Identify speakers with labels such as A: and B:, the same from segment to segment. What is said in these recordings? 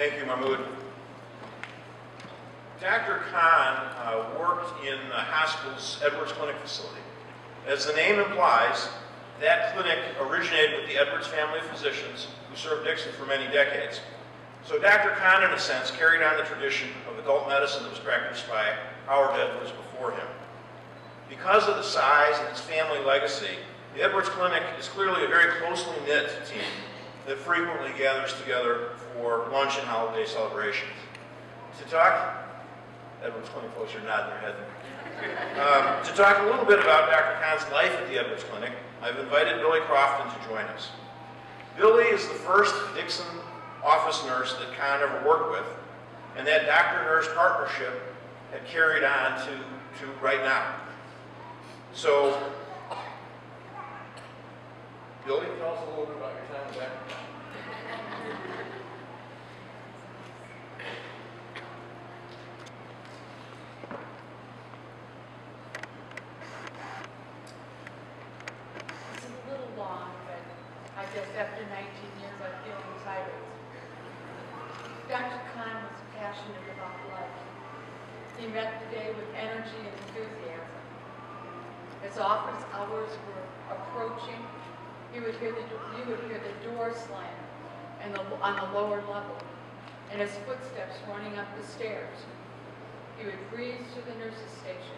A: Thank you, Mahmoud. Dr. Khan worked in the hospital's Edwards Clinic facility. As the name implies, that clinic originated with the Edwards family of physicians who served Dixon for many decades. So Dr. Khan, in a sense, carried on the tradition of adult medicine that was practiced by Howard Edwards before him. Because of the size and its family legacy, the Edwards Clinic is clearly a very closely knit team that frequently gathers together for lunch and holiday celebrations. To talk, Edwards Clinic folks are nodding their head. To talk a little bit about Dr. Khan's life at the Edwards Clinic, I've invited Billy Crofton to join us. Billy is the first Dixon office nurse that Khan ever worked with, and that doctor-nurse partnership had carried on to right now. So, Billy, tell us a little bit about your time with Dr. Khan.
B: It's a little long, but I guess after 19 years I feel entitled. Dr. Khan was passionate about life. He met the day with energy and enthusiasm. As office hours were approaching, you would hear the door slam on the lower level, and his footsteps running up the stairs. He would breeze to the nurse's station,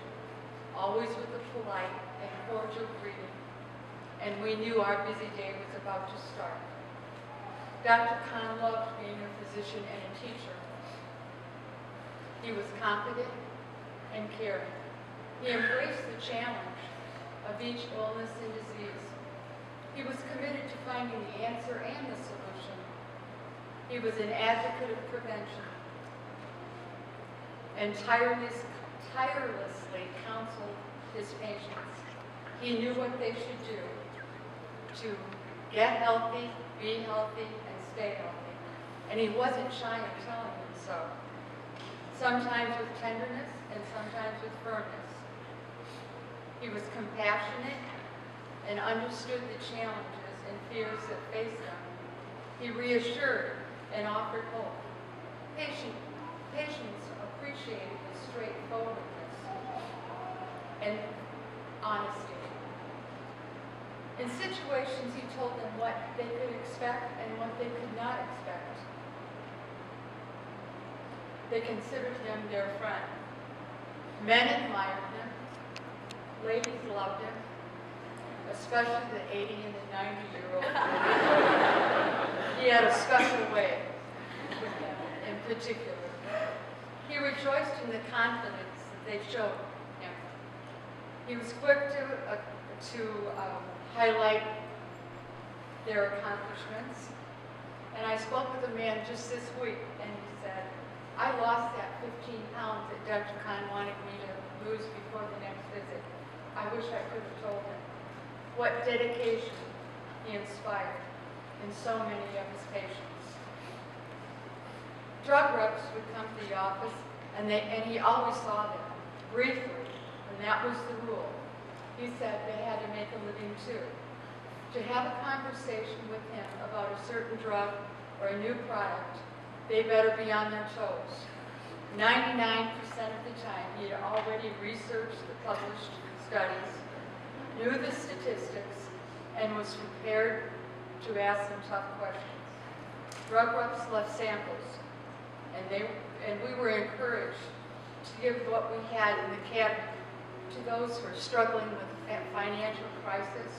B: always with a polite and cordial greeting, and we knew our busy day was about to start. Dr. Khan loved being a physician and a teacher. He was confident and caring. He embraced the challenge of each illness and disease. He was committed to finding the answer and the solution. He was an advocate of prevention and tirelessly counseled his patients. He knew what they should do to get healthy, be healthy, and stay healthy. And he wasn't shy of telling them so. Sometimes with tenderness and sometimes with firmness. He was compassionate and understood the challenges and fears that faced them. He reassured and offered hope. Patients appreciated his straightforwardness and honesty. In situations, he told them what they could expect and what they could not expect. They considered him their friend. Men admired him. Ladies loved him, especially the 80 and the 90-year-old. He had a special way with them in particular. He rejoiced in the confidence that they showed him. He was quick to highlight their accomplishments. And I spoke with a man just this week, and he said, I lost that 15 pounds that Dr. Khan wanted me to lose before the next visit. I wish I could have told him. What dedication he inspired in so many of his patients. Drug reps would come to the office, and he always saw them, briefly, and that was the rule. He said they had to make a living too. To have a conversation with him about a certain drug or a new product, they better be on their toes. 99% of the time, he had already researched the published studies, knew the statistics, and was prepared to ask them tough questions. Drug reps left samples, and we were encouraged to give what we had in the cabinet to those who are struggling with a financial crisis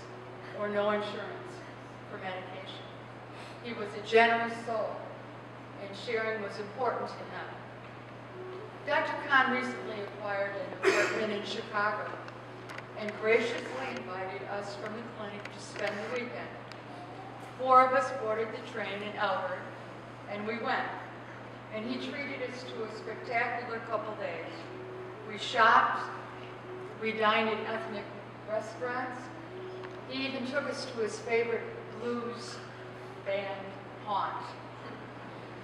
B: or no insurance for medication. He was a generous soul, and sharing was important to him. Dr. Khan recently acquired an apartment in Chicago and graciously invited us from the clinic to spend the weekend. 4 of us boarded the train in Elbert, and we went. And he treated us to a spectacular couple days. We shopped, we dined in ethnic restaurants. He even took us to his favorite blues band haunt.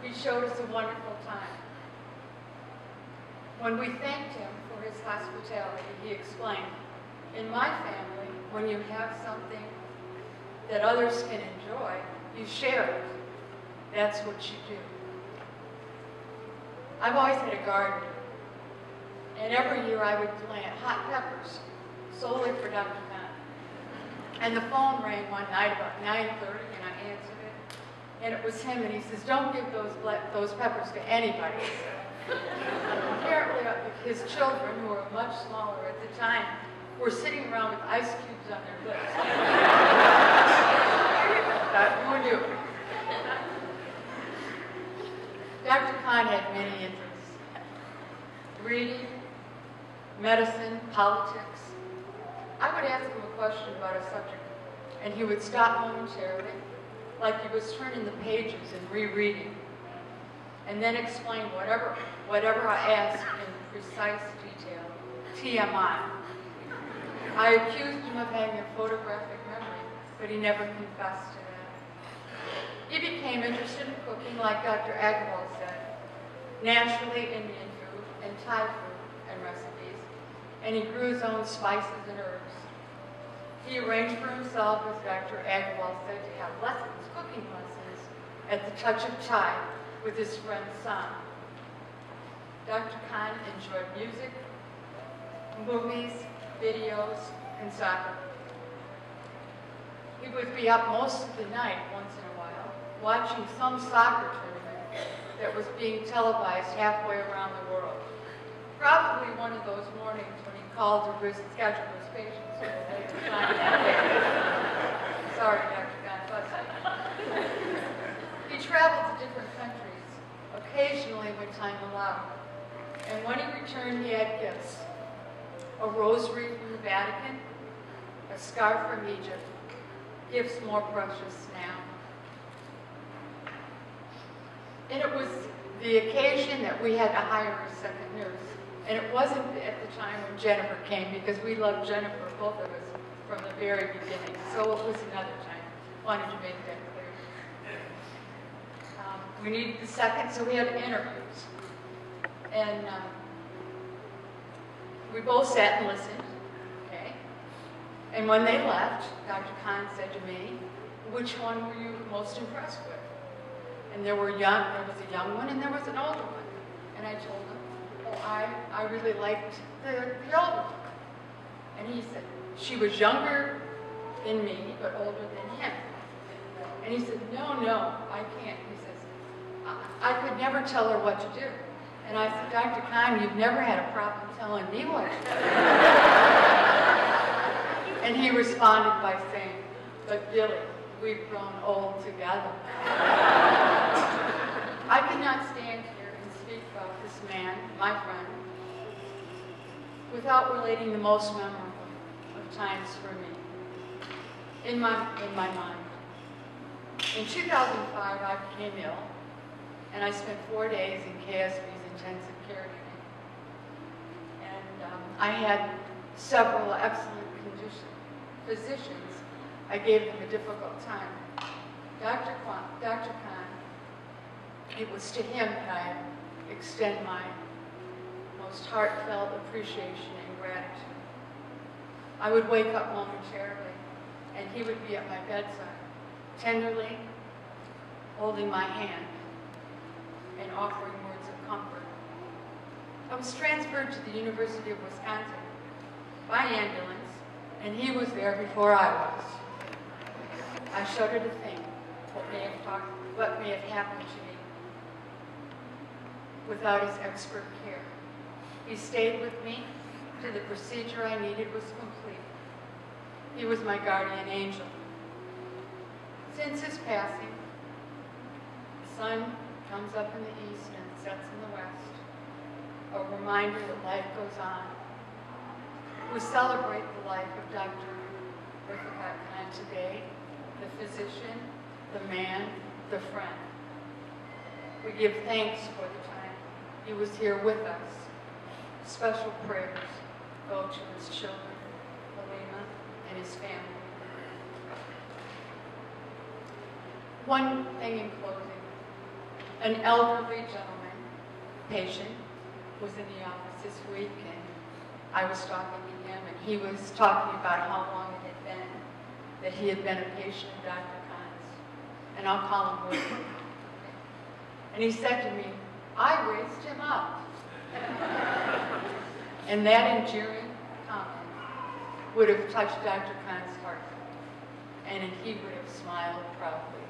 B: He showed us a wonderful time. When we thanked him for his hospitality, he explained, in my family, when you have something that others can enjoy, you share it. That's what you do. I've always had a garden, and every year I would plant hot peppers solely for Dr. Khan. And the phone rang one night about 9:30, and I answered it, and it was him, and he says, "Don't give those peppers to anybody." Apparently, his children, who were much smaller at the time, were sitting around with ice cubes on their lips. Who knew? Dr. Khan had many interests: reading, medicine, politics. I would ask him a question about a subject, and he would stop momentarily, like he was turning the pages and rereading, and then explain whatever I asked in precise detail, TMI. I accused him of having a photographic memory, but he never confessed to that. He became interested in cooking, like Dr. Agarwal said, naturally Indian food and Thai food and recipes, and he grew his own spices and herbs. He arranged for himself, as Dr. Agarwal said, to have lessons, cooking lessons, at the touch of chai with his friend Sam. Dr. Khan enjoyed music, movies, videos, and soccer. He would be up most of the night once in a while, watching some soccer tournament that was being televised halfway around the world. Probably one of those mornings when he called to reschedule his patients for a later time that day. Sorry, Dr. Khan, but he traveled to different countries, occasionally when time allowed. And when he returned, he had gifts: a rosary from the Vatican, a scarf from Egypt, gifts more precious now. And it was the occasion that we had to hire a second nurse. And it wasn't at the time when Jennifer came, because we loved Jennifer, both of us, from the very beginning. So it was another time. Wanted to make that clear. We needed the second, so we had interviews. And we both sat and listened, okay? And when they left, Dr. Khan said to me, "Which one were you most impressed with?" And there was a young one and there was an older one. And I told him, I really liked the older one. And he said, "She was younger than me, but older than him." And he said, no, I can't. He says, I could never tell her what to do. And I said, "Dr. Khan, you've never had a problem telling me what to do." And he responded by saying, "But Billy, we've grown old together." I could not stand here and speak about this man, my friend, without relating the most memorable of times for me, in my mind. In 2005, I became ill, and I spent 4 days in KSB's intensive care unit. And I had several excellent physicians. I gave them a difficult time. Dr. Khan, it was to him that I extend my most heartfelt appreciation and gratitude. I would wake up momentarily, and he would be at my bedside, tenderly holding my hand and offering words of comfort. I was transferred to the University of Wisconsin by ambulance, and he was there before I was. I shudder to think what may have happened to me without his expert care. He stayed with me till the procedure I needed was complete. He was my guardian angel. Since his passing, the sun comes up in the east and sets in the west, a reminder that life goes on. We celebrate the life of Dr. Rifaqat Khan today, the physician, the man, the friend. We give thanks for the time he was here with us. Special prayers go to his children, Halima, and his family. One thing in closing. An elderly gentleman, patient, was in the office this week, and I was talking to him, and he was talking about how long it had been that he had been a patient of Dr. Khan's. And I'll call him William. And he said to me, I raised him up. And that endearing comment would have touched Dr. Kahn's heart, and he would have smiled proudly.